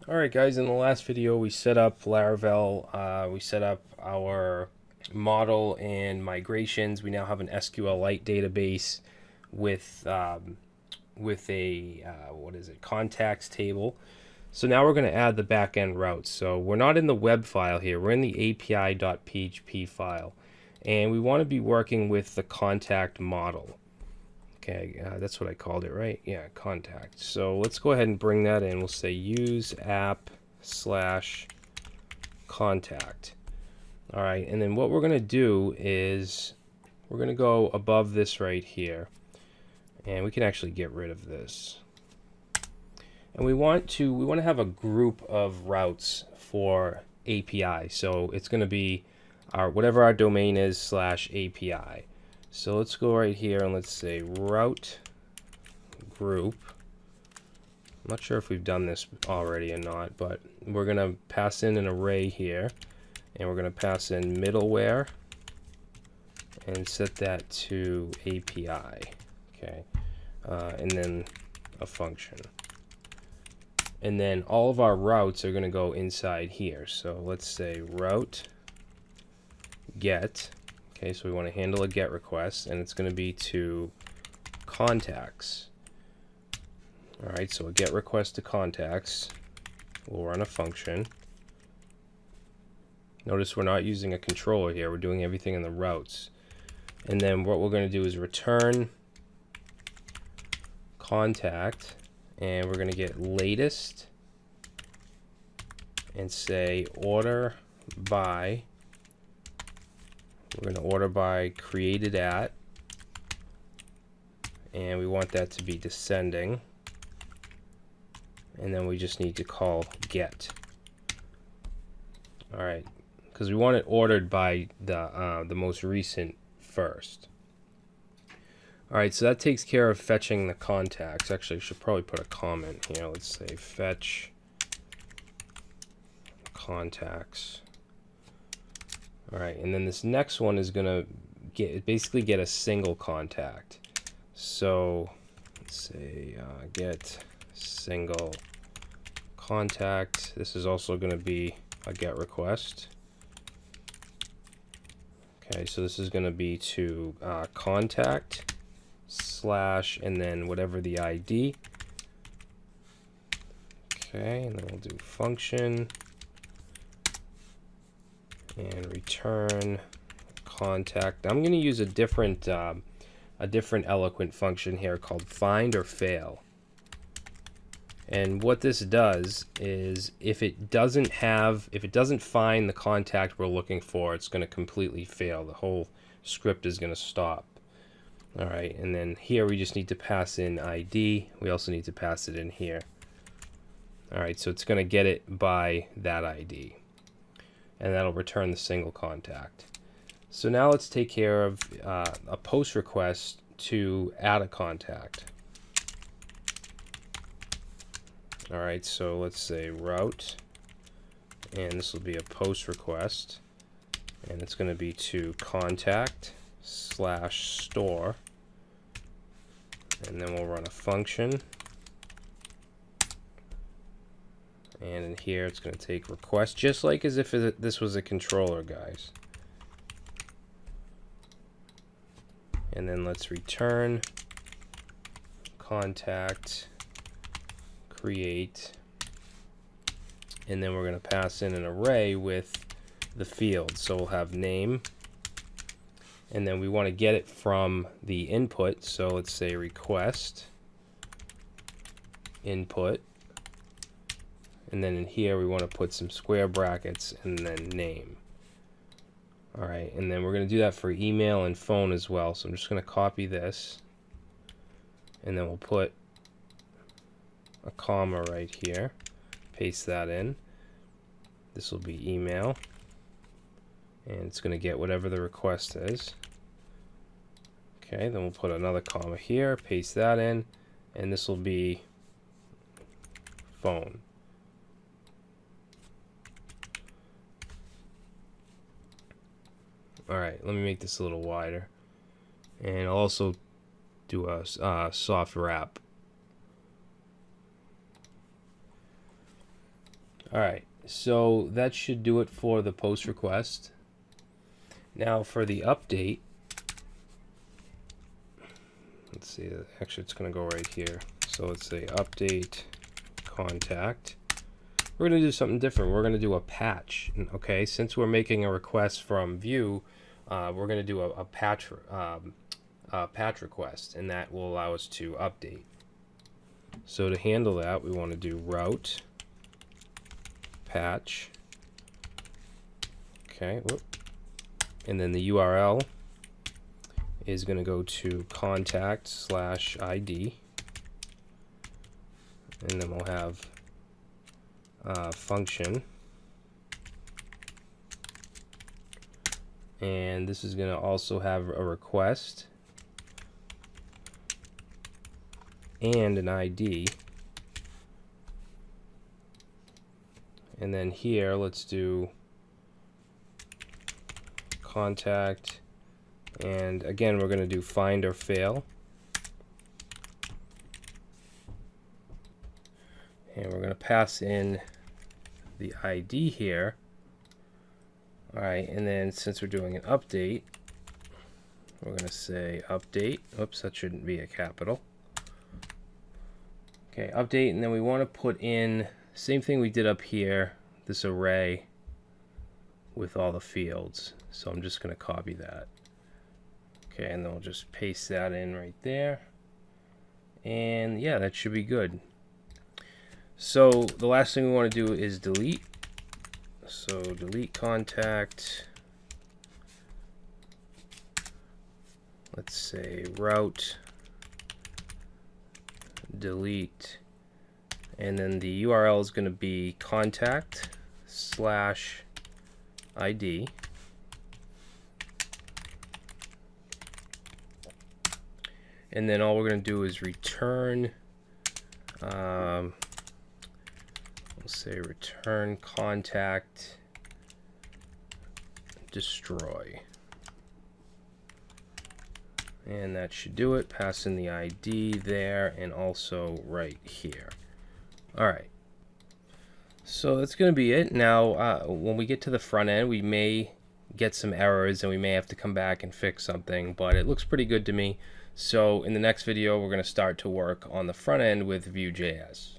Alright guys, in the last video we set up Laravel, we set up our model and migrations. We now have an SQLite database with a contacts table. So now we're going to add the backend routes. So we're not in the web file here, we're in the API.php file. And we want to be working with the contact model. Okay, that's what I called it, right? Yeah, contact. So let's go ahead and bring that in. We'll say use app / contact. All right, and then what we're going to do is we're going to go above this right here. And we can actually get rid of this. And we want to have a group of routes for API. So it's going to be our whatever our domain is / API. So let's go right here and let's say route group. I'm not sure if we've done this already or not, but we're going to pass in an array here, and we're going to pass in middleware and set that to API. Okay, and then a function. And then all of our routes are going to go inside here. So let's say route get. Okay, so we want to handle a GET request, and it's going to be to contacts. Alright, so a GET request to contacts. We'll run a function. Notice we're not using a controller here, we're doing everything in the routes. And then what we're going to do is return contact, and we're going to get latest and say order by. We're going to order by created at, and we want that to be descending, and then we just need to call get. Alright, because we want it ordered by the most recent first. Alright, so that takes care of fetching the contacts. Actually, I should probably put a comment here. Let's say fetch contacts. Alright, and then this next one is going to basically get a single contact. So let's say get single contact. This is also going to be a GET request. Okay, so this is going to be to contact / and then whatever the ID. Okay, and then we'll do function and return contact. I'm going to use a different eloquent function here called find or fail. And what this does is if it doesn't find the contact we're looking for, it's going to completely fail. The whole script is going to stop. All right, and then here we just need to pass in ID. We also need to pass it in here. All right, so it's going to get it by that ID, and that'll return the single contact. So now let's take care of a post request to add a contact. Alright, so let's say route, and this will be a post request, and it's going to be to contact / store, and then we'll run a function, and in here it's going to take request, just like as if this was a controller, guys. And then let's return contact create, and then we're going to pass in an array with the field. So we'll have name, and then we want to get it from the input. So let's say request input, and then in here we want to put some square brackets and then name. Alright, and then we're going to do that for email and phone as well. So I'm just going to copy this, and then we'll put a comma right here, paste that in. This will be email, and it's going to get whatever the request is. Okay, then we'll put another comma here, paste that in, and this will be phone. Alright, let me make this a little wider, and I'll also do a soft wrap. Alright, so that should do it for the post request. Now for the update, let's see, actually it's going to go right here. So let's say update contact. We're going to do something different. We're going to do a patch. Okay, since we're making a request from Vue, we're going to do a patch request, and that will allow us to update. So to handle that, we want to do route patch. Okay, whoop. And then the URL is going to go to contact/ID, and then we'll have function, and this is going to also have a request and an ID. And then here, let's do contact, and again we're going to do find or fail, and we're going to pass in the ID here. Alright, and then since we're doing an update, we're going to say update. Oops, that shouldn't be a capital. Okay, update, and then we want to put in same thing we did up here, this array with all the fields. So I'm just going to copy that. Okay, and then we'll just paste that in right there. And yeah, that should be good. So the last thing we want to do is delete. So delete contact. Let's say route delete, and then the URL is going to be contact/ID. And then all we're going to do is return, we'll say return contact destroy. And that should do it. Pass in the ID there and also right here. Alright. So that's going to be it. Now, when we get to the front end, we may get some errors and we may have to come back and fix something, but it looks pretty good to me. So in the next video, we're going to start to work on the front end with Vue.js.